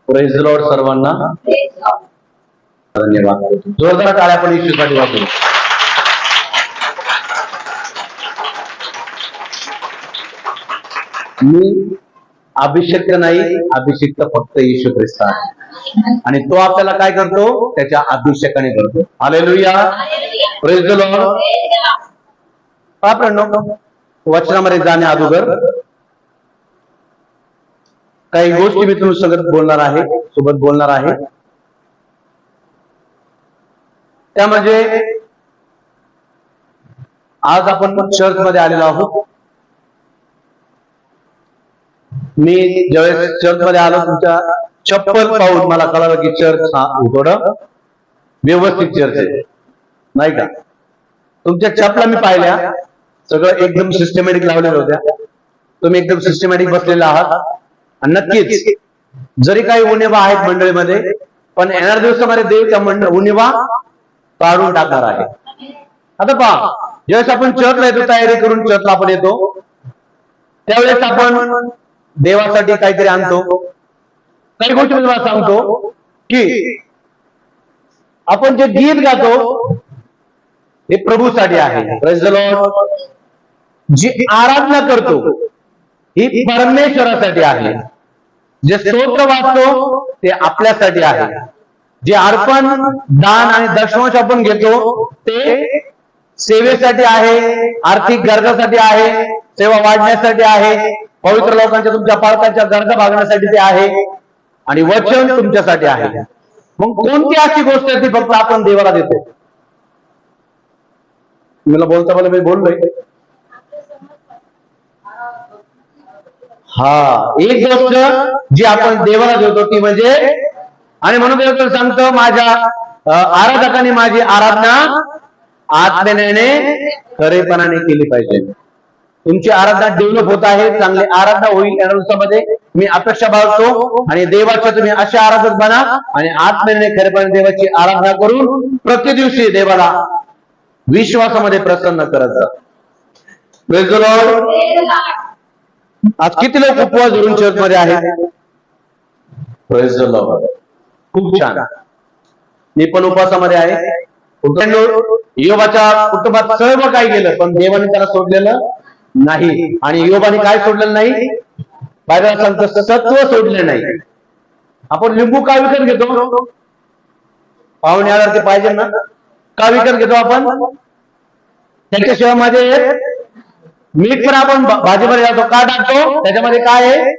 Praise the Lord सर्वांना धन्यवाद. जोरदार टाळ्या पण येशूसाठी वाजवू. मी अभिषेक नाही, अभिषेक फक्त येशू ख्रिस्त आहे आणि तो आपल्याला काय करतो? त्याच्या अभिषेकाने करतो. Hallelujah, praise the Lord. आपण वचनामध्ये जाण्या अगोदर काही गोष्टी मी तुमच्यासोबत बोलणार आहे. त्या म्हणजे आज आपण चर्च मध्ये आलेलो आहोत. मी ज्यावेळेस चर्च मध्ये आलो, तुमच्या चप्पल पाहून मला कळालं की चर्च हा थोडं व्यवस्थित चर्च आहे, नाही का? तुमच्या चपला मी पाहिल्या, सगळं एकदम सिस्टमॅटिक लावलेल्या होत्या. तुम्ही एकदम सिस्टमॅटिक बसलेला आहात. आणि नक्कीच जरी काही उणेवा आहेत मंडळीमध्ये, पण येणाऱ्या दिवसामध्ये देव त्या उणेवा काढून टाकणार आहे. आता पहा, ज्यावेळेस आपण चर्चला येतो, तयारी करून चर्चला आपण येतो, त्यावेळेस आपण देवासाठी काहीतरी आणतो. काही गोष्टी मी तुम्हाला सांगतो की आपण जे गीत गातो हे प्रभूसाठी आहे. Praise the Lord. जी आराधना करतो ही परमेश्वरासाठी आहे. जे स्तोत्र वाचतो ते आपल्यासाठी आहे. जे अर्पण, दान आणि दशमांश आपण घेतो ते सेवेसाठी आहे, आर्थिक गरजासाठी आहे, सेवा वाढण्यासाठी आहे, पवित्र लोकांच्या तुमच्या पालकांच्या गरजा भागण्यासाठी ते आहे, आणि वचन तुमच्यासाठी आहे. मग कोणती अशी गोष्ट आहे ती फक्त आपण देवाला देतो? मला बोलता मी बोललोय. हा, एक गोष्ट जी आपण देवाला देतो ती म्हणजे, आणि म्हणून देव सांगतो, माझ्या आराधकांनी माझी आराधना आत्म्याने खरेपणाने केली पाहिजे. तुमची आराधना डेव्हलप होत आहे, चांगली आराधना होईल या दिवसामध्ये मी अपेक्षा बाळगतो. आणि देवाच्या तुम्ही असे आराधक बना आणि आत्म्याने खरेपणाने देवाची आराधना करून प्रति दिवशी देवाला विश्वासामध्ये प्रसन्न करत जा. Praise the Lord. आज किती लोक उपवास धरून चर्च मध्ये आहेत? Praise the Lord. खूप छान. मी पण उपवासामध्ये आहे. योबाच्या कुटुंबात सर्व काही गेलं, पण देवाने त्याला सोडलेलं नाही. आणि योबाने काय सोडलेलं नाही? बायबल सांगतं सत्व सोडलं नाही. आपण लिंबू का विकत घेतो? पाहुणे आल्यावर ते पाहिजे ना, का विकत घेतो आपण? त्याच्याशिवाय माझे मीठ पण आपण भाजीमध्ये जातो का टाकतो? त्याच्यामध्ये काय आहे?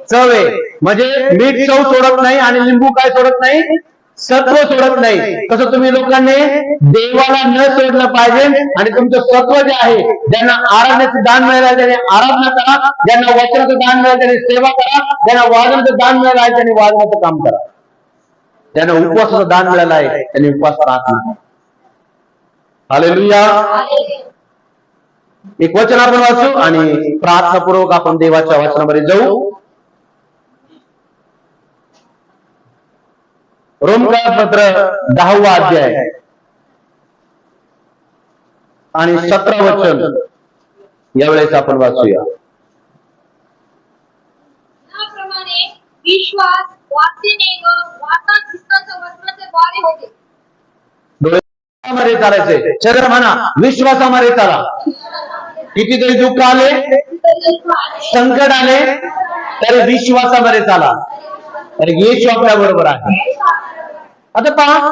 चव आहे. म्हणजे मीठ चव सोडत नाही आणि लिंबू काय सोडत नाही? सत्व सोडत नाही. तसं तुम्ही लोकांनी देवाला न सोडलं पाहिजे आणि तुमचं सत्व जे आहे, ज्यांना आराधनेचं दान मिळालं त्यांनी आराधना करा, ज्यांना वचनाचं दान मिळालं त्यांनी सेवा करा, ज्यांना वादनाचं दान मिळालं आहे त्यांनी वादनाचं काम करा, ज्यांना उपवासाचं दान मिळालं आहे त्यांनी उपवास प्रार्थना. हालेलुया. एक वचन आपण वाचू आणि प्रार्थनापूर्वक आपण देवाच्या वचनामध्ये जाऊ. रोमपत्र 10वा अध्याय आणि 17 वचन यावेळेस आपण वाचूया. त्याप्रमाणे विश्वास वाचेने व वाचा ख्रिस्ताच्या वचनाचे द्वारे होते. डोळ्यामध्ये चालायचे. शरीर म्हणा, विश्वासामध्ये चाला. कितीतरी दुःख आले, संकट आले, तरी विश्वासामध्ये चाला, तर येशू आपल्या बरोबर आहे. आता पहा,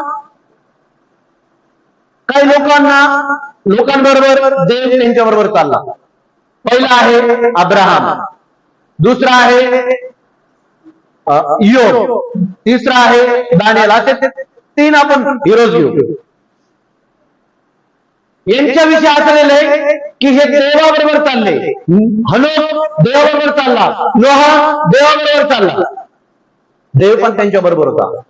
काही लोकांबरोबर देव त्यांच्या बरोबर चालला. पहिला आहे अब्राहम, दुसरा आहे इयोब, तिसरा आहे दानिएल. असे 3 आपण हिरोज घेऊ. यांच्याविषयी असलेलं आहे की हे देवाबरोबर चालले. हनोक देवाबरोबर चालला, नोहा देवाबरोबर चालला, देव पण त्यांच्या बरोबर होता.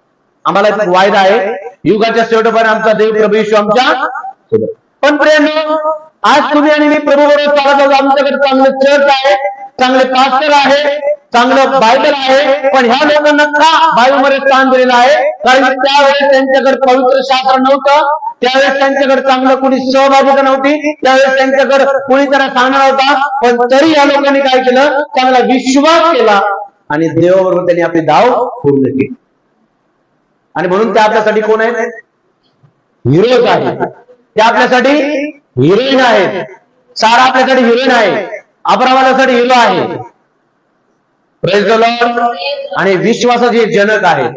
आम्हाला एक वायदा आहे, युगाच्या शेवटपर्यंत आमचा देव प्रभू येशू आमच्या सोबत. पण प्रियांनो, आज तुम्ही आणि मी प्रभू बरोबर चालत आहोत. आमच्याकडे चांगलं चर्च आहे, चांगले पास्टर आहे, चांगलं बायबल आहे, पण ह्या लोकांना का बायबलमध्ये स्थान दिलेलं आहे? कारण त्यावेळेस त्यांच्याकडे पवित्र शास्त्र नव्हतं, त्यावेळेस त्यांच्याकडे चांगलं कुणी सहभागिता नव्हती, त्यावेळेस त्यांच्याकडे कुणी त्यांना सांगणार होता. पण तरी या लोकांनी काय केलं? चांगला विश्वास केला आणि देवाबरोबर त्यांनी आपली धाव पूर्ण केली. आणि म्हणून ते आपल्यासाठी कोण आहेत? हिरोज आहेत. ते आपल्यासाठी हिरोईन आहेत. सारा आपल्यासाठी हिरोईन आहे. अब्रामासाठी हिरो आहे. Praise the Lord. आणि विश्वासाचे जनक आहेत.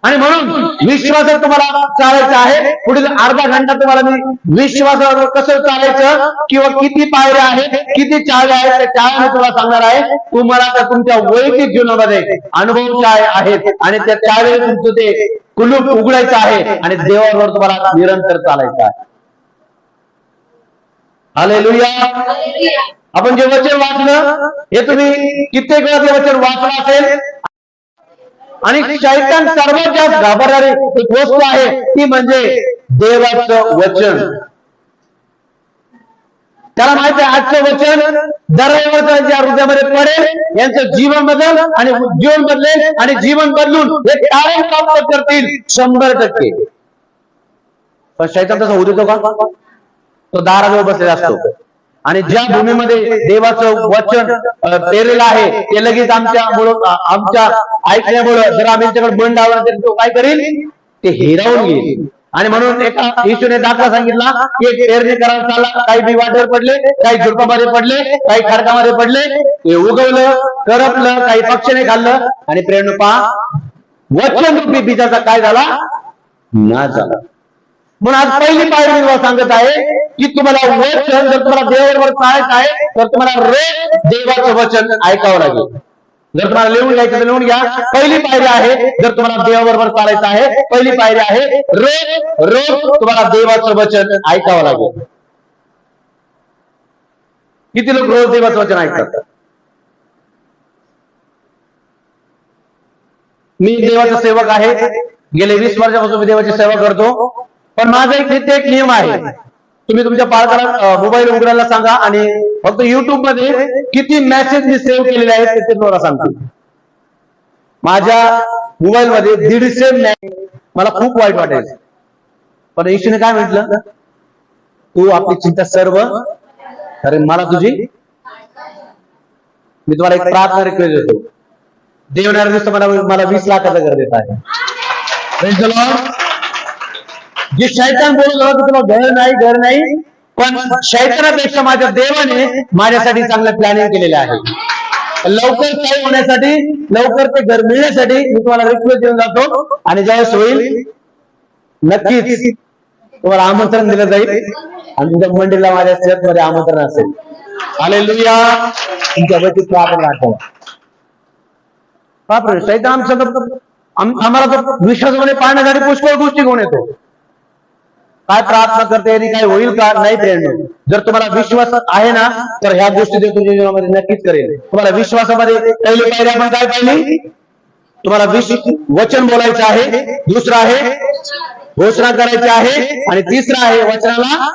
आणि म्हणून विश्वासावर तुम्हाला चालायचं आहे. पुढील अर्धा घंटा तुम्हाला मी विश्वासावर कसं चालायचं किंवा किती पायऱ्या आहेत, किती चाव्या आहेत, त्या चाव्या मी तुम्हाला सांगणार आहे. तुम्हाला तर तुमच्या वैयक्तिक जीवनामध्ये अनुभव काय आहेत आणि त्या चाव्याने तुमचं ते कुलूप उघडायचं आहे आणि देवावर तुम्हाला निरंतर चालायचं आहे. हालेलुया. आपण जे वचन वाचलं हे तुम्ही कित्येक वेळा ते वचन वाचलं असेल. आणि शैतान सर्वात जास्त घाबरणारी एक वस्तू आहे ती म्हणजे देवाचं वचन. त्याला माहिती आहे आजचं वचन दरवेळेस ज्या हृदयामध्ये पडेल यांचं जीवन बदल आणि जीवन बदलेल आणि जीवन बदलून हे कायम प्राप्त करतील 100%. पण शैतान तसं होऊ देतो का? तो दाराजवळ बसलेला असतो आणि ज्या भूमीमध्ये देवाचं वचन पेरलेलं आहे ते लगेच आमच्या ऐकण्यामुळे जर आम्ही त्याच्याकडे मन लावला तर तो काय करेल? ते हिरावून घेईल. आणि म्हणून एका येशूने दाखला सांगितला की एक पेरणी करायला चालला. काही बी वाटेवर पडले, काही झुडपामध्ये पडले, काही खडकामध्ये पडले, ते उगवलं, करपलं, काही पक्षाने खाल्लं आणि प्रेरणा पहा वचन रूपी बीजाचा काय झाला? नाश झाला. म्हणून आज पहिली पायरी मी सांगत आहे की तुम्हाला वचन जर तुम्हाला देवाबरोबर चालायचं आहे तर तुम्हाला रोज देवाचं वचन ऐकावं लागेल. जर तुम्हाला लिहून घ्यायचं तर लिहून घ्या. पहिली पायरी आहे जर तुम्हाला देवाबरोबर चालायचं आहे, पहिली पायरी आहे रोज तुम्हाला देवाचं वचन ऐकावं लागेल. किती लोक रोज देवाचं वचन ऐकतात? मी देवाचा सेवक आहे. गेले 20 वर्षापासून मी देवाची सेवा करतो. पण माझा एक नियम आहे. तुम्ही तुमच्या पालकाला मोबाईल उघडायला सांगा आणि फक्त युट्यूब मध्ये किती मेसेज मी सेव्ह केलेले आहेत ते तुम्हाला सांगतो. माझ्या मोबाईल मध्ये 150 मेसेज. मला खूप वाईट वाटायचं. पण येशूने काय म्हटलं? तू आपली चिंता सर्व अरे मला तुझी. मी तुम्हाला एक प्रार्थना रिक्वेस्ट देतो. देवनार मला 20 लाखाचं घर देत आहे. Praise the Lord. जे शैतान बोलत होता तुला घर नाही पण शैतानापेक्षा माझ्या देवाने माझ्यासाठी चांगलं प्लॅनिंग केलेलं आहे. लवकर काही होण्यासाठी, लवकर ते घर मिळण्यासाठी मी तुम्हाला रिक्वेस्ट देऊन जातो. आणि ज्यावेळेस होईल नक्कीच तुम्हाला आमंत्रण दिलं जाईल आणि तुमच्या मंडळीला माझ्या चर्चमध्ये आमंत्रण असेल. हालेलुया. तुमच्या व्यतीत प्रार्थना आठवा. बापरे, शैतान आम्हाला तो विश्वासामध्ये पाहण्यासाठी पुष्कळ गोष्टी घेऊन येतो. काय प्रार्थना करते आणि काय होईल का? नाही प्रेरणा. जर तुम्हाला विश्वास आहे ना तर ह्या गोष्टी तुमच्या जीवनामध्ये नक्कीच करेल. तुम्हाला विश्वासामध्ये पहिली पायरी आपण काय पाहिली? तुम्हाला वचन बोलायचं आहे. दुसरं आहे घोषणा करायची आहे आणि तिसरं आहे वचनाला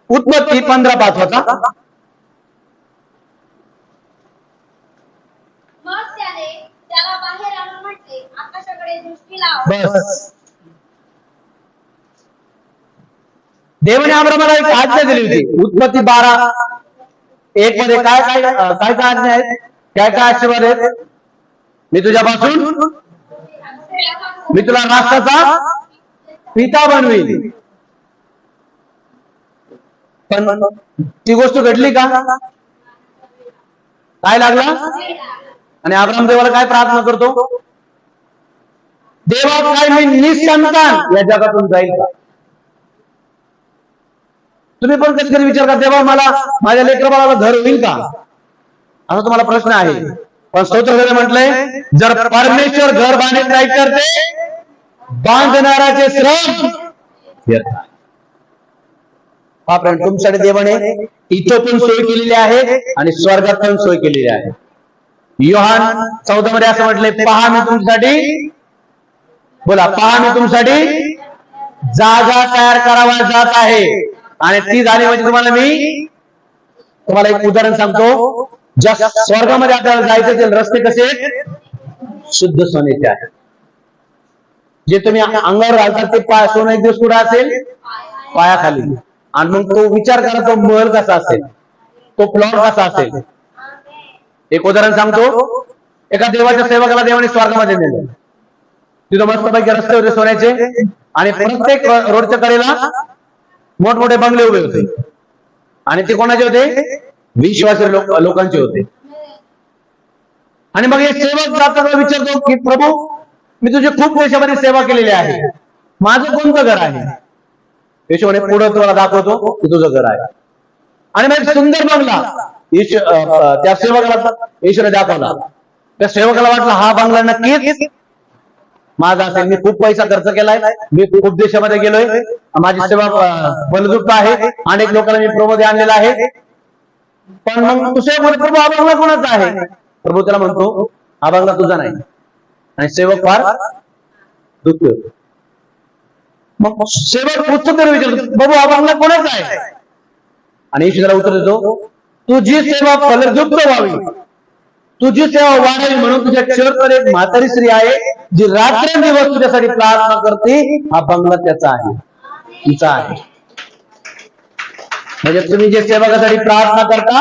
उत्पत्ती 15:5 होता. मग त्याला बाहेर आणून म्हटले, आकाशाकडे दृष्टी लाव. बस. देवाने आब्रामाला एक आज्ञा दिली होती. उत्पत्ती 12:1 मध्ये काय काय काय काय आज्ञा आहेत? काय काय आशीर्वाद आहेत? मी तुला राष्ट्राचा पिता बनवीन. पण ती गोष्ट घडली का? काय लागला? आणि अब्राम देवाला काय प्रार्थना करतो? देवा काय मी निसंतान या जगातून जाईल का? तुम्ही पण कधी कधी विचार करा, देवा मला माझ्या लेकराबाळाला घर होईल का? असा तुम्हाला प्रश्न आहे. पण स्तोत्र म्हटलंय जर परमेश्वर घर बांधत नाही तर ते बांधणाराचे श्रम व्यर्थ. हा फ्रेंड, तुमच्यासाठी देवाने इथं पण सोय केलेली आहे आणि स्वर्गात पण सोय केलेली आहे. योहान 14 मध्ये असं म्हटलंय, पहा मी तुमच्यासाठी, बोला, पहा मी तुमच्यासाठी जागा तयार करावा जात आहे. आणि ती झाली म्हणजे तुम्हाला एक उदाहरण सांगतो. ज्या स्वर्गामध्ये आपल्याला जायचं ते रस्ते कसे आहेत? शुद्ध सोन्याचे आहेत. जे तुम्ही अंगावर घालतात ते सोनं एक दिवस कुठं असेल? पायाखाली. आणि मग तो विचार करा, तो महल कसा असेल, तो प्लॉट कसा असेल. एक उदाहरण सांगतो. एका देवाच्या सेवकाला देवाने स्वर्गामध्ये नेलं. तिथं मस्तपैकी रस्ते होते सोन्याचे आणि प्रत्येक रोडच्या कडेला मोठमोठे बंगले उभे होते. आणि ते कोणाचे होते? विश्वासी लोकांचे होते. आणि मग हे सेवक जाताना विचारतो की प्रभू, मी तुझे खूप देशामध्ये सेवा केलेली आहे, माझं कोणतं घर आहे? येशू म्हणे, पुढे तुम्हाला दाखवतो की तुझं घर आहे. आणि मग सुंदर बंगला त्या सेवकाला येशूने दाखवला. त्या सेवकाला वाटलं हा बंगला नक्कीच माझा असेल. मी खूप पैसा खर्च केलाय, मी खूप देशामध्ये गेलोय, माझी सेवा बलदुप्त आहे, अनेक लोकांना मी प्रभूमध्ये आणलेला आहे. पण मग दुसऱ्या मध्ये प्रभू हा बंगला कोणाचा आहे? प्रभू त्याला म्हणतो, हा बंगला तुझा नाही. आणि सेवक फार दुःख होतो. मग सेवक उत्तर विचारतो, प्रभू हा बंगला कोणाचा आहे? आणि येशू त्याला उत्तर देतो, तुझी सेवा फलयुक्त व्हावी, तुझी सेवा वाढावी म्हणून तुझ्या चर्चमध्ये एक म्हातारी स्त्री आहे जी रात्रंदिवस तुझ्यासाठी प्रार्थना करते. हा बंगला त्याचा आहे, तिचा आहे. म्हणजे तुम्ही जे सेवकासाठी प्रार्थना करता,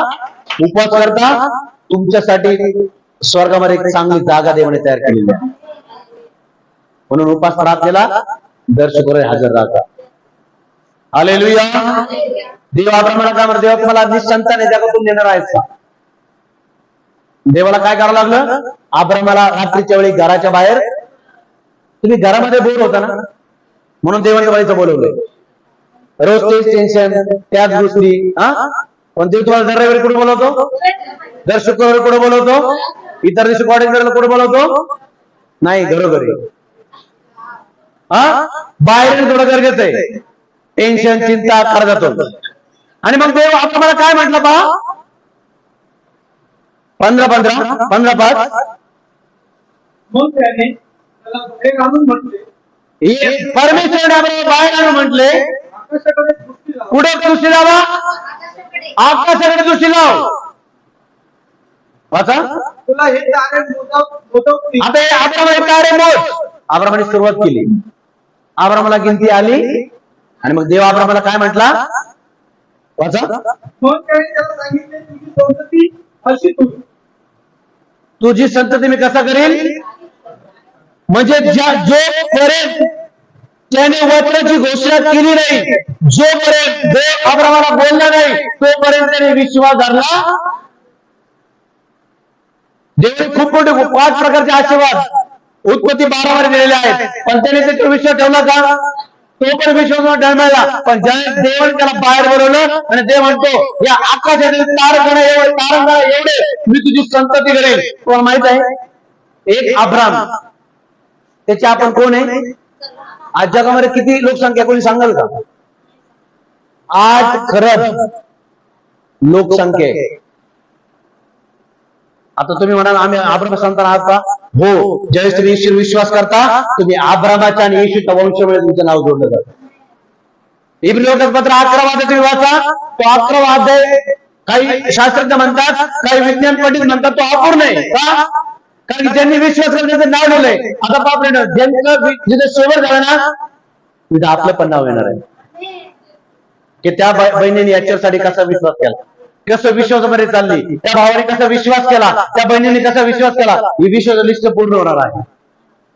उपवास करता, तुमच्यासाठी स्वर्गामध्ये एक चांगली जागा देवाने तयार केलेली आहे. म्हणून उपास प्रार्थनेला दर्शक हजर राहतात. हालेलुया. देव अब्राहमाला काय म्हणतो? देवा तुम्हाला निसंताने जगातून नेणार आहेस का? देवाला काय करावं लागलं? अब्राहमाला रात्रीच्या वेळी घराच्या बाहेर, तुम्ही घरामध्ये बोर होता ना, म्हणून देवाने बाईचं बोलवलंय. रोज तेच टेन्शन, त्याच गोष्टी. पण देव तुम्हाला दर रविवारी कुठे बोलवतो? दर शुक्रवारी कुठे बोलवतो? इतर दिवशी कॉलेज करायला कुठे बोलवतो? नाही, घरोघरी. बाहेर थोडं गरजेचं आहे. टेन्शन, चिंता करत जातो. आणि मग देव आपल्याला काय म्हटलं पहा, 15:5. मग त्याने त्याला बाहेर आणून म्हटले, परमेश्वराने बाहेर आणून म्हटले, आकाशाकडे दृष्टी लाव. कुठे दृष्टी लावा? आकाशाकडे दृष्टी लाव. वाचा. तुला हे तारे मोजवतील. आता हे अब्राहमाने तारे मोज. अब्राहमाने सुरुवात केली. अब्राहमाला गिनती आली आणि मग देव अब्राहमाला काय म्हटला? वाचा. मग त्याने त्याला सांगितले, तुझी संतती अशी तुझी संतती मी कसा करेल? म्हणजे जोपर्यंत त्याने वचनाची घोषणा केली नाही, जोपर्यंत देव अब्राहमाला बोलला नाही, तोपर्यंत त्याने विश्वास धरला. देवाने खूप मोठे 5 प्रकारचे आशीर्वाद उत्पत्ती 12 मध्ये दिलेले आहेत, पण त्याने त्याचा विश्वास ठेवला का? तो पण विश्वास ठेवला. पण ज्या देवाने त्याला बाहेर बोलवलं आणि देव म्हणतो, या आकाशातील तारगण एवढे मी तुझी संतती करेल. तुम्हाला माहित आहे एक अब्राम, त्याची आपण कोण आहे? आज जगामध्ये किती लोकसंख्या कोणी सांगाल का? 8 खरब लोकसंख्या आहे. आता तुम्ही म्हणाल आम्ही अब्राम संतान आहात का? हो. ज्यावेळेस तुम्ही ईश्वर विश्वास करता, तुम्ही अब्रामाच्या आणि येशूच्या वंशामुळे तुमचं नाव जोडलं जातं. इब्राहिम पत्र 11 अध्याय तुम्ही वाचा. तो 11 अध्याय काही शास्त्रज्ञ म्हणतात, काही विज्ञान पंडित म्हणतात तो अपूर्ण आहे. का? कारण ज्यांनी विश्वास करण्याचं नाव ठेवलंय. आता बापरे, ज्यांचं जिथे शेवट झालं ना, तिथे आपलं पण नाव येणार आहे की त्या बहिणीने याच्यासाठी कसा विश्वास केला, कसं विश्वासामध्ये चालली, त्या भावाने कसा विश्वास केला, त्या बहिणीने कसा विश्वास केला, ही विश्वास लिस्ट पूर्ण होणार आहे.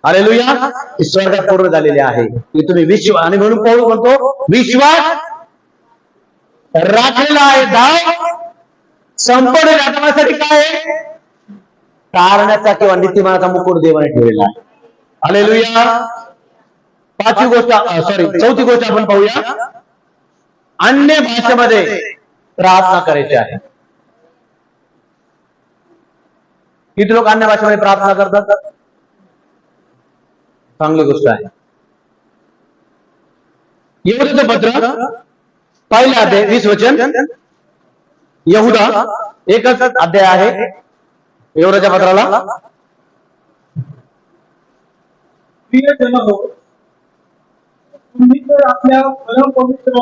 हालेलुया. स्वर्गात पूर्ण झालेली आहे की तुम्ही विश्वास. आणि म्हणून पौल म्हणतो, विश्वास राखलेला आहे, धाव संपूर्ण राखण्यासाठी काय आहे? तारण्याचा किंवा नीतिमानाचा मुकुट देवाने ठेवलेला आहे. हालेलुया. 4थी गोष्ट आपण पाहूया. अन्य भाषेमध्ये प्रार्थना करायची आहे. किती लोक अन्य भाषेमध्ये प्रार्थना करतात? चांगली गोष्ट आहे. यहुदाचं पत्र 1 अध्याय 20 वचन. यहुदा 1च अध्याय आहे यहुदाच्या पत्राला. प्रिय जन हो, तुम्ही तर आपल्या परम पवित्र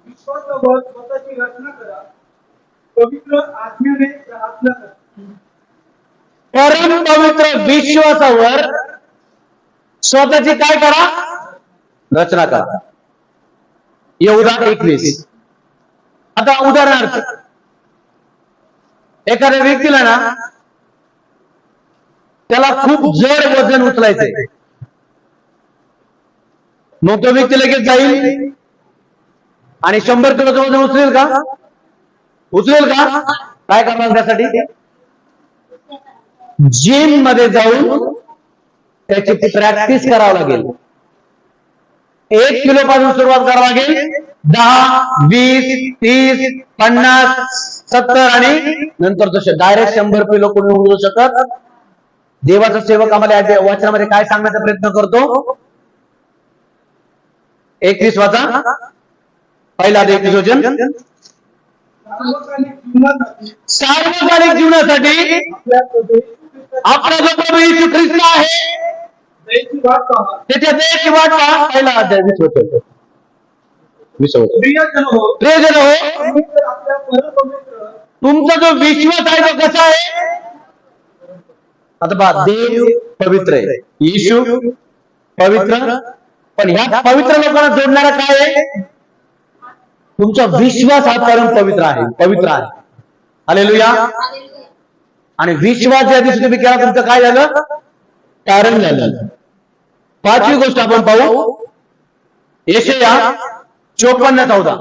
विश्वासावर स्वतःची रचना करा. पवित्र आत्म्याने प्रार्थना करा. परम पवित्र विश्वासावर स्वतःची काय करा? रचना करा. यहुदा 21. आता उदाहरणार्थ एखाद्या व्यक्तीला ना त्याला खूप जड वजन उचलायचंय, मग तो व्यक्ती लगेच जाईल आणि 100 किलोचं वजन उचलेल का? उचलेल का? काय करणार त्यासाठी? जिम मध्ये जाऊन त्याची प्रॅक्टिस करावं लागेल. 1 किलो पासून सुरुवात करावी लागेल. 10, 20, 30, 50, 70 आणि नंतर तसे डायरेक्ट 100 किलो कोणी उचलू शकत. देवाचा सेवक आम्हाला या वचनामध्ये काय सांगण्याचा प्रयत्न करतो? 31 वाचा, पहिला 31 वचन. सार्वकालिक जीवनासाठी सार्वकालिक जीवनासाठी आपला जो प्रभू येशू ख्रिस्त आहे दयेची वाट पहा. त्याच्या दयेची वाट पहा. पहिला अध्याय 20 वचन. 20 वचन. प्रियजन हो, प्रियजन हो, तुम्ही तर आपल्या परमपवित्र तुमचा जो विश्वास आहे तो कसा आहे? आता पहा, देव पवित्र आहे, येशू पवित्र, पण ह्या पवित्र लोकांना जोडणारा काय आहे? तुमचा विश्वास हा परम पवित्र आहे, पवित्र आहे. हालेलुया. हालेलुया. आणि विश्वास ज्या दिवशी तुम्ही केला तुमचं काय झालं? कारण झालं. 5वी गोष्ट आपण पाहू, यशाया 54:14.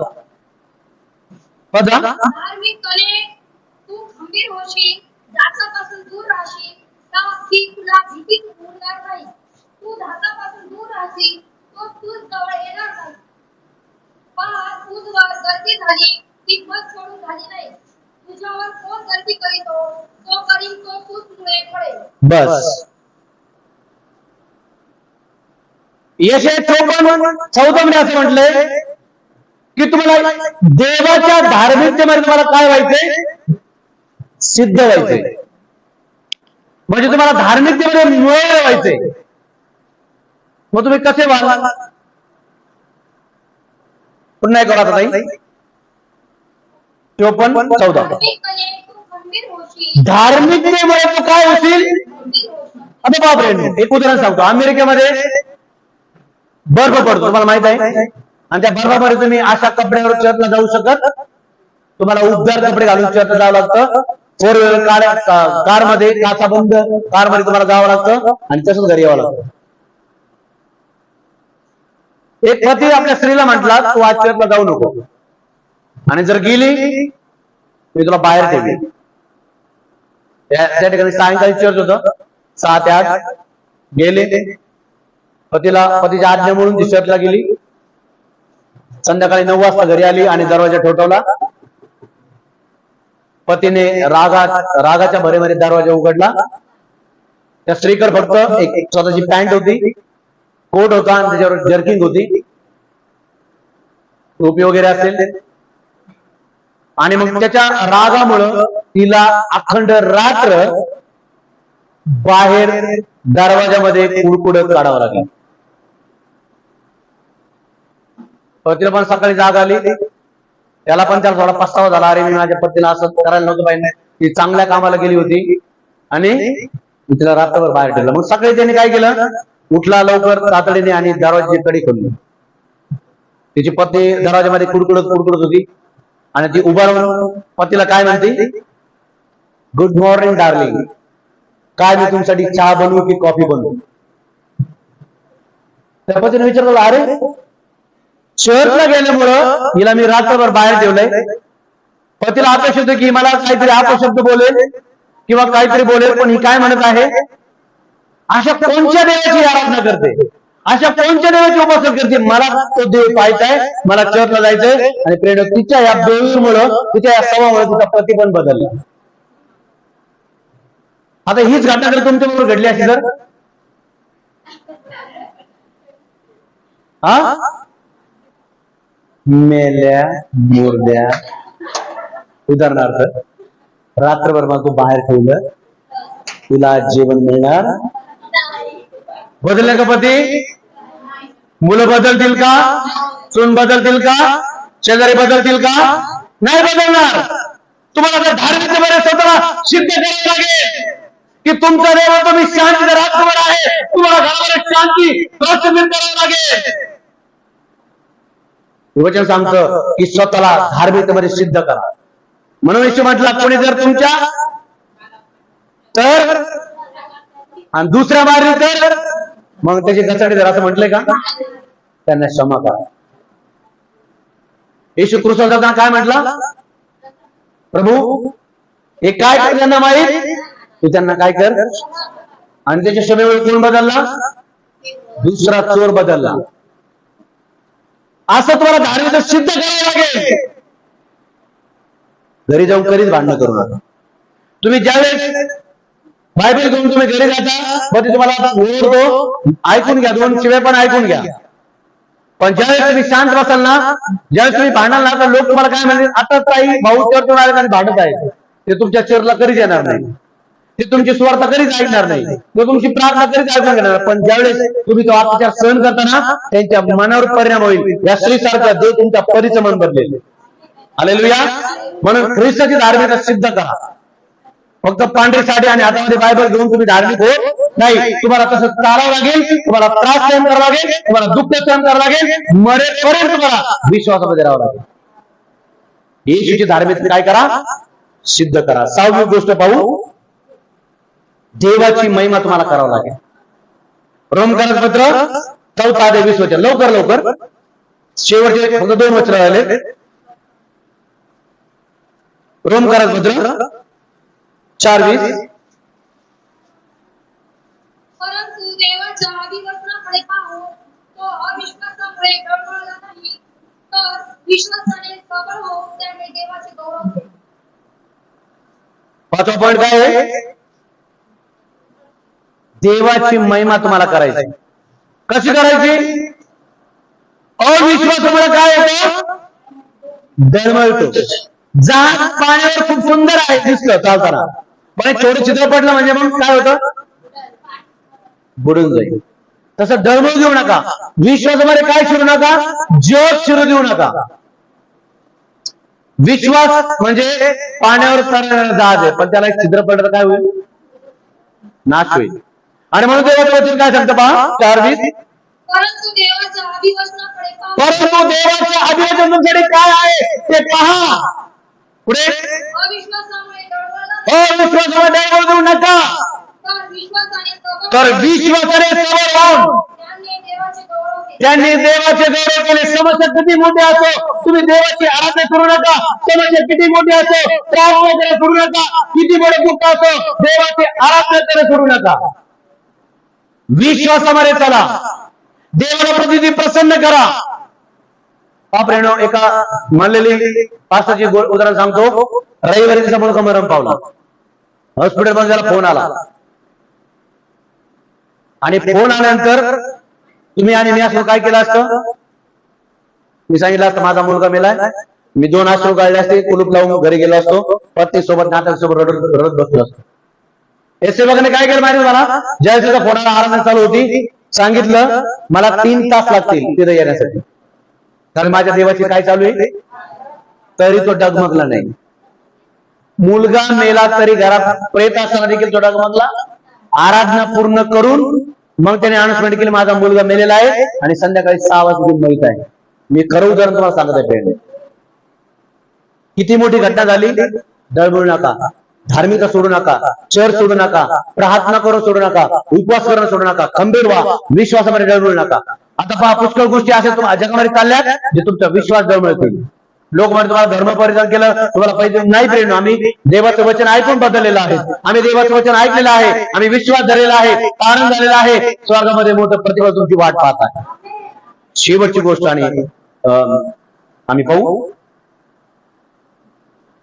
धार्मिकपणे तू खंबीर होशील, जाचापासून दूर राहशील, का की तुला भीती उरणार नाही. तू धाचापासून दूर राहशील, तो तुझ जवळ येणार नाही. पहा, तुझवर गर्दी झाली, ती मत सोडून झाली नाही. तुझ्यावर कोण गर्दी करीतो, तो करीन तो तुझमुळे पडेल. बस. यशाया 54:14 मध्ये असं म्हटलंय की तुम्हाला देवाच्या धार्मिकतेमध्ये तुम्हाला काय व्हायचंय? सिद्ध व्हायचंय. म्हणजे तुम्हाला धार्मिकतेमध्ये मुळे व्हायचंय. मग तुम्ही कसे व्हाल? पुन्हा एक आता ताई, 54:14. धार्मिकपणे तू खंबीर होशील, धार्मिकतेमुळे तू काय होशील? खंबीर होशील. आता बापरे, एक उदाहरण सांगतो. अमेरिकेमध्ये बर्फ पडतो, तुम्हाला माहित आहे, आणि त्या बर्फामध्ये तुम्ही अशा कपड्यावर चर्चला जाऊ शकत. तुम्हाला उबदार कपडे घालून चर्चला जावं लागतं. 4 व्हीलर कार मध्ये, काचा बंद कार मध्ये तुम्हाला जावं लागतं आणि तसंच घरी यावं लागतं. एक पती आपल्या स्त्रीला म्हटला तू आज चर्चला जाऊ नको, आणि जर गेली मी तुला बाहेर ठेवली. त्या ठिकाणी सायंकाळी चर्च होतं, 6 ते 8 गेले. पतीच्या आज्ञा म्हणून ती चर्चला गेली. संध्याकाळी 9 वाजता घरी आली आणि दरवाजा ठोठवला. पतीने रागाच्या भरेमध्ये दरवाजा उघडला. त्या स्त्रीकडे फक्त एक स्वतःची पॅन्ट होती, कोट होता आणि त्याच्यावर जर्किंग होती, टोपी वगैरे असेल. आणि मग त्याच्या रागामुळं तिला अखंड रात्र बाहेर दरवाजामध्ये कुडकुडत काढावं लागलं. तिला पण सकाळी जाग आली. त्याला थोडा पस्तावा झाला, अरे मी माझ्या पत्नीला असं करायला नव्हतं पाहिजे. ती चांगल्या कामाला गेली होती आणि मी तिला रात्रभर बाहेर ठेवलं. मग सकाळी त्याने काय केलं? उठला लवकर तातडीने आणि दरवाजाची कडी खोलली. तिची पत्नी दरवाजामध्ये कुडकुडत होती आणि ती उभा राहून पतीला काय म्हणते? गुड मॉर्निंग डार्लिंग, काय मी तुमच्यासाठी चहा बनवू की कॉफी बनवू? त्या पतीने विचारलं, अरे शहरला गेल्यामुळं हिला मी रात्रभर बाहेर ठेवलंय. पतीला अपेक्षा होतं की मला काहीतरी अपशब्द बोलेल किंवा काहीतरी बोलेल, पण ही काय म्हणत आहे? अशा कोणत्या देवाची आराधना करते, अशा कोणत्या देवाची उपासना करते? मला तो देव पाहायचाय, मला चर्चला जायचंय. आणि प्रेरक तिच्या या बेळीमुळं, तिच्या या स्वभावामुळे तिचा पती पण बदलला. आता हीच घटना जर तुमच्या बरोबर घडली अशी तर हा मेल्या मुर्द्या. उदाहरणार्थ रात्रभर मग तू बाहेर ठेवलं, तुला जेवण मिळणार? बदलले का पती? मुलं बदलतील का? सून बदलतील का? शेजारी बदलतील का? नाही बदलणार. तुम्हाला त्या धार्मिकतेमध्ये स्वतःला सिद्ध करावं लागेल की तुमचा देव तुम्ही शांतीचा रात्रभर आहे. तुम्हाला घरामध्ये शांती प्रस्थापित करावं लागेल. वचन सांगतं की स्वतःला धार्मिकतेमध्ये सिद्ध करा. म्हणून येशू म्हटला, कोणी जर तुमच्या तर आणि दुसऱ्या मारली तर मग त्याची गचाडी जर असं म्हटलंय का? त्यांना क्षमा करा. येशू ख्रिस्ताने काय म्हटलं? प्रभू हे काय कर त्यांना माहीत, तू त्यांना काय कर. आणि त्याच्या क्षमेमुळे कोण बदलला? दुसरा चोर बदलला. असं तुम्हाला धार्मिक सिद्ध करावं लागेल. घरी जाऊन कधीच भांडण करू नका. तुम्ही ज्यावेळेस बायबल घेऊन तुम्ही घरी जाता मग ते तुम्हाला ओरडतो, ऐकून घ्या, 2 शिव्या पण ऐकून घ्या. पण ज्यावेळेस तुम्ही शांत बसाल ना, ज्यावेळेस तुम्ही भांडाल ना, तर लोक तुम्हाला काय म्हणतील, आता ताई भाऊ चर्चून आले आणि भांडत आहेत. ते तुमच्या चर्चला कधीच येणार नाही, ते तुमची स्वार्थ कधीच ऐकणार नाही, ते तुमची प्रार्थना कधीच ऐकून घेणार. पण ज्यावेळेस तुम्ही तो अत्याचार सहन करताना त्यांच्या मनावर परिणाम होईल. या स्त्रीसारखा देव तुमच्या परीचं मन बदलेल. हालेलुया. म्हणून ख्रिस्ताची धार्मिकता सिद्ध करा. फक्त पांढरी साडी आणि हातामध्ये बायबल घेऊन तुम्ही धार्मिक होत नाही. तुम्हाला तसं चालावं लागेल, तुम्हाला त्रास सहन करावा लागेल, तुम्हाला दुःख सहन करावं लागेल, मरेपर्यंत तुम्हाला विश्वासामध्ये राहावं लागेल. येशूची धार्मिकता काय करा? सिद्ध करा. 6वी गोष्ट पाहू, देवाची महिमा तुम्हाला करावं लागेल. रोमकरांचं पत्र 4 ते 20 वचन. लवकर शेवटचे फक्त 2 वचन राहिले. रोमकरांचं पत्र 4:20. परंतु देवाच्या अभिवचनाकडे पाहून तो अविश्वासामुळे डळमळला नाही, तर विश्वासाने सबळ होऊन त्याने देवाचे गौरव केले. 5वा पॉइंट काय आहे? देवाची महिमा तुम्हाला करायची. कशी करायची? अविश्वासामुळे काय होतं? डळमळतो. जहाज पाण्यावर खूप सुंदर आहे दिसलं चालताना, पण थोडं चित्र पडलं म्हणजे मग काय होतं? बुडून जाईल. तसं डळमळू देऊ नका. विश्वासामध्ये काय शिरू नका? जग शिरू देऊ नका. विश्वास म्हणजे पाण्यावर तरणारं जहाज आहे, पण त्याला एक छिद्र पडलं काय होईल? नाश होईल. आणि म्हणून देवाचं वचन काय सांगतं पहा 4:20. परंतु देवाच्या अभिवचनाकडे पाहून, परंतु देवाचे अभिवचन तुमच्याकडे काय आहे ते पहा. पुढे अविश्वासामुळे डळमळला नाही, अविश्वासामध्ये डळमळू देऊ नका, तर विश्वासाने सबळ तर होऊन विश्वासाने सबळ होऊन त्याने देवाचे गौरव केले. त्यांनी देवाचे गौरव केले. समस्या किती मोठी असो, तुम्ही देवाची आराधना करू नका. समस्या किती मोठी असो, प्रार्थना करायला सोडू नका. किती मोठे दुःख असो, देवाची आराधना करायला सोडू नका. विश्वासामध्ये चला. देवाला प्रतिदिन प्रसन्न करा. बापरेनो, एका म्हणलेली पास्टरची उदाहरण सांगतो. रविवारी तिचा मुलगा मरण पावला. हॉस्पिटलमध्ये त्याला फोन आला आणि फोन आल्यानंतर तुम्ही आणि मी असं काय केलं असतं? मी सांगितलं असतं माझा मुलगा मेलाय, मी 2 अश्रू गाळले असते, कुलूप लावून घरी गेलो असतो, पत्नी सोबत नाटक सोबत रडत बसलो असतो. हे सेवकाने काय केलं माहिती मला? ज्यावेळेस त्याचा फोनाला आराधना चालू होती, सांगितलं मला 3 तास लागतील तिथे येण्यासाठी, कारण माझ्या देवाची काय चालू आहे. तरी तो डगमगला नाही. मुलगा मेला तरी घरात प्रेत असताना देखील तो डगमगला. आराधना पूर्ण करून मग त्याने अनाउन्समेंट केली माझा मुलगा मेलेला आहे आणि संध्याकाळी 6 वाजता माहित आहे. मी खरं उदाहरण तुम्हाला सांगत आहे फ्रेंड. किती मोठी घटना झाली. डळमळू नका. धार्मिकता सोडू नका. चर्च सोडू नका. प्रार्थना करून सोडू नका. उपवास करणं सोडू नका. खंबीर व्हा. विश्वासामध्ये डळमळू नका. आता पहा, पुष्कळ गोष्टी अशा जगामध्ये चालल्यात जे तुमचा विश्वास डळमळतील. लोक म्हणतात तुम्हाला धर्म परिधान केलं तुम्हाला पैसे नाही. प्रेम, आम्ही देवाचं वचन ऐकून बदललेलं आहे. आम्ही देवाचं वचन ऐकलेलं आहे. आम्ही विश्वास धरलेला आहे. कारण झालेला आहे. स्वर्गामध्ये मोठं प्रतिफळ तुमची वाट पाहत आहे. शेवटची गोष्ट आणि आम्ही पाहू.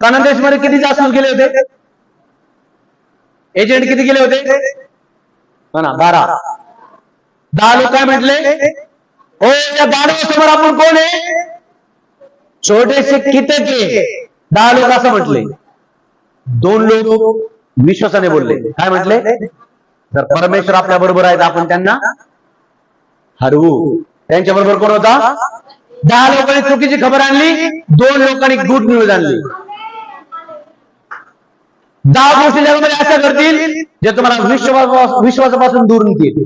कानान देशमध्ये किती जासूस गेले होते? एजंट किती गेले होते? हो ना, 12. 10 लोक काय म्हटले? हो, त्या 12 समोर आपण कोण आहे? छोटेसे कितके. 10 लोक असं म्हटले. 2 लोक विश्वासाने बोलले. काय म्हटले? तर परमेश्वर आपल्या बरोबर आहेत, आपण त्यांना हरवू. त्यांच्या बरोबर कोण होता? 10 लोकांनी चुकीची खबर आणली. 2 लोकांनी गुड न्यूज आणली. 10 गोष्टी जगामध्ये अशा करतील जे तुम्हाला विश्वासापासून दूर नेतील,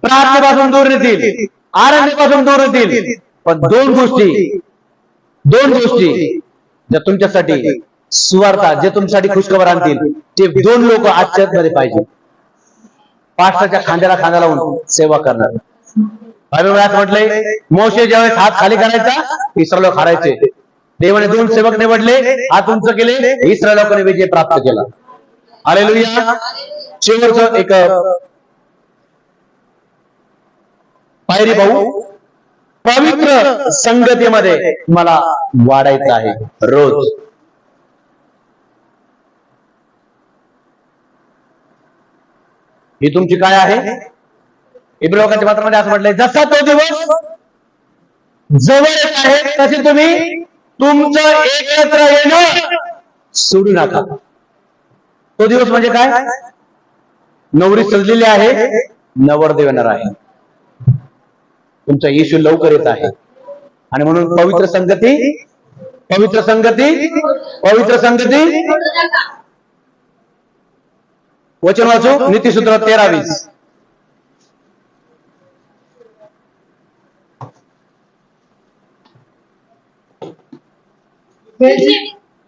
प्रार्थनेपासून दूर नेतील, आराधनेपासून दूर नेतील. पण 2 गोष्टी ज्या तुमच्यासाठी सुवार्ता जे तुमच्यासाठी खुशखबर आणतील ते 2 लोक आजच्या मध्ये पाहिजे. पास्टरच्या खांद्याला खांदा लावून सेवा करणार. बायबलमध्ये असं म्हटलंय, मोशे ज्यावेळेस हात खाली करायचा इस्रायल लोक हारायचे. देवाने 2 सेवक निवडले, हात उंच केले, इस्रायल लोकांनी विजय प्राप्त केला. हालेलुया. शेवटचं एक पायरी भाऊ, पवित्र संगतीमध्ये मला वाढायचं आहे रोज. ही तुमची काय आहे? इब्राहिम लोकांच्या पत्रामध्ये असं म्हटलंय, जसा तो दिवस जवळ येत आहे तसे तुम्ही तुमचं एकत्र येणं सोडू नका. तो दिवस म्हणजे काय? नवरी सजलेली आहे, नवरदेव येणार आहे. तुमचा येशू लवकर येत आहे. आणि म्हणून पवित्र संगती, पवित्र संगती, पवित्र संगती. वचन वाचू, नीतिसूत्र 13:20.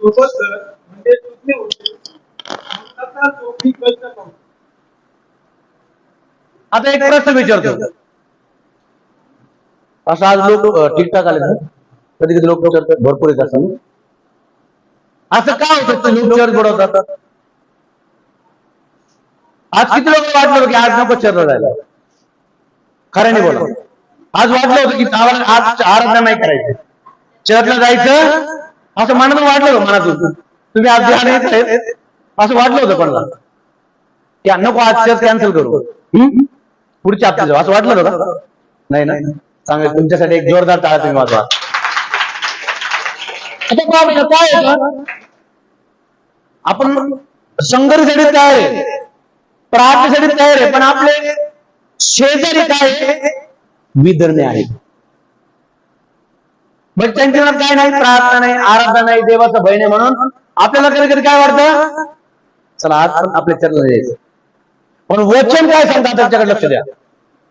सोबत कर म्हणजे तुझे होते. आता जोखमी कष्ट पाहू. आता एक प्रश्न विचारतो. असं आज लोक ठीकठाक आले ना, कधी कधी लोक भरपूर येत असतात. असं काय होतं लोक चर्च बुडवतात? आज किती लोक वाटलं की आज नको चर्चला जायला? खरं नाही बोला. आज वाटलं होतं की आज आराधना नाही करायची, चर्चला जायचं असं मनातून वाटलं होतं. मनातून तुम्ही आज ध्यान येत आहेत असं वाटलं होतं कोणाला की नको आज चर्च कॅन्सल करू, पुढच्या हप्त्यात जाऊ, असं वाटलं होतं का? नाही ना. चांगलं, तुमच्यासाठी एक जोरदार टाळा तुम्ही वाजवा. आता काय होतं, आपण संघर्षासाठी तयार आहे, प्रार्थनेसाठी तयार आहे, पण आपले शेजारी काय आहे? विधर्मी आहे. मग त्यांच्या मनात काय नाही? प्रार्थना नाही, आराधना नाही, देवाचं भय नाही. म्हणून आपल्याला कधी कधी काय वाटतं, चला आज पण आपल्या चर्चला जायचं. पण वचन काय सांगतात त्याच्याकडे लक्ष द्या.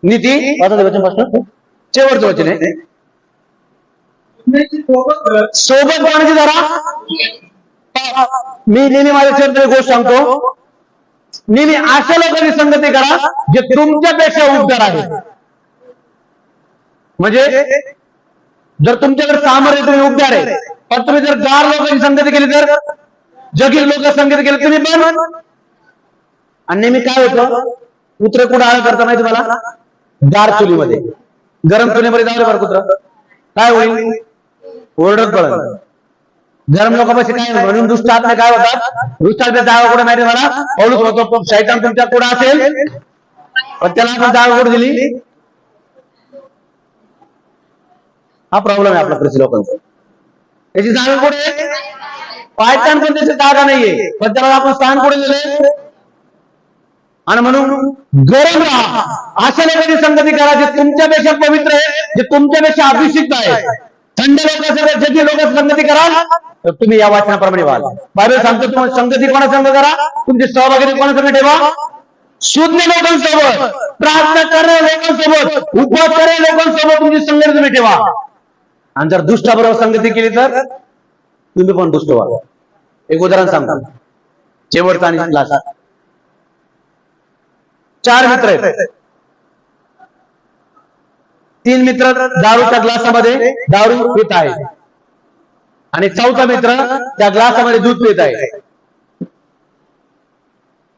नीती वचन पासून शेवटचं वचन आहे, सोबत कोणाची जरा. मी नेहमी माझ्या चर्चेत गोष्ट सांगतो, नेहमी अशा लोकांनी संगती करा जे तुमच्यापेक्षा उबदार आहेत. म्हणजे जर तुमच्याकडे सामर्थ्य तुम्ही उबदार आहे, पण तुम्ही जर गार लोकांची संगती केली तर जगीर लोक संगती केली तुम्ही पण. आणि नेहमी काय होतं, कुत्रे कुठं आळ करता माहिती मला? गार चुलीमध्ये, गरम चुलीमध्ये जाऊ बरं कुत्र काय होईल? ओरडत पडत. गरम लोकांपाशी काय म्हणून दुष्ट आत्मे काय होतात? दुष्ट आत्म्याची जागा कुठे माहिती मला? पौलुस म्हणतो शैतान तुमच्या कुठं असेल, पण त्याला आपण जागा कुठे दिली? हा प्रॉब्लेम आहे आपला कृषी लोकांचा. त्याची जागा कुठे? पायतान पण त्याची जागा नाहीये, पण त्याला आपण स्थान कुठे दिले? आणि म्हणून गरम राहा, अशा लोकांची संगती करा जे तुमच्यापेक्षा पवित्र आहे, जे तुमच्यापेक्षा अभिषिक्त आहे. थंड लोकांसोबत जगी लोक संगती कराल तर तुम्ही या वाचनाप्रमाणे व्हाल. बायबल सांगतो तुम्हाला संगती कोणासंग करा? तुमची सहभागी कोणासंग ठेवा? शुद्ध लोकांसोबत, प्रार्थना करणाऱ्या लोकांसोबत, उपवास करणाऱ्या लोकांसोबत तुमची संगती तुम्ही ठेवा. आणि जर दुष्टाबरोबर संगती केली तर तुम्ही पण दुष्ट व्हा. एक उदाहरण सांगतो, शेवटचा आणि लास्ट. 4 मित्र आहेत. 3 मित्र दारूच्या ग्लासामध्ये दारू पित आहे आणि 4था मित्र त्या ग्लासामध्ये दूध पित आहे.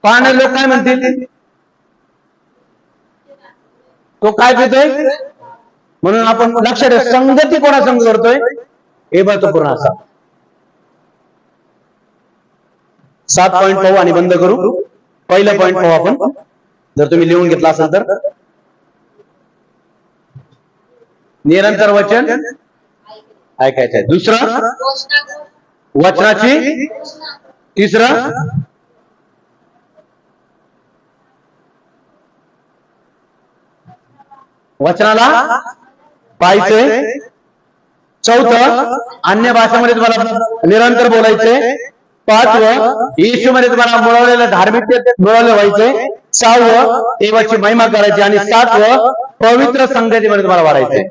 पाहणारे लोक काय म्हणतील? तो काय पितोय? म्हणून आपण लक्षात ठेवा, संगती कोणासंग करतोय हे महत्वपूर्ण असा. 7 पॉइंट पाहू आणि बंद करू. पहिला पॉइंट पाहू आपण, जर तुम्ही लिहून घेतला असेल तर. निरंतर वचन ऐकायचं आहे. दुसरं वचनाची. तिसरं वचनाला पाहायचंय. चौथं अन्य भाषेमध्ये तुम्हाला निरंतर बोलायचंय. 5वं येशूमध्ये तुम्हाला मिळवलेलं धार्मिकतेत मिळवलं व्हायचंय. 6वं देवाची महिमा करायची आणि 7वं पवित्र संगतीमध्ये तुम्हाला वाढायचंय.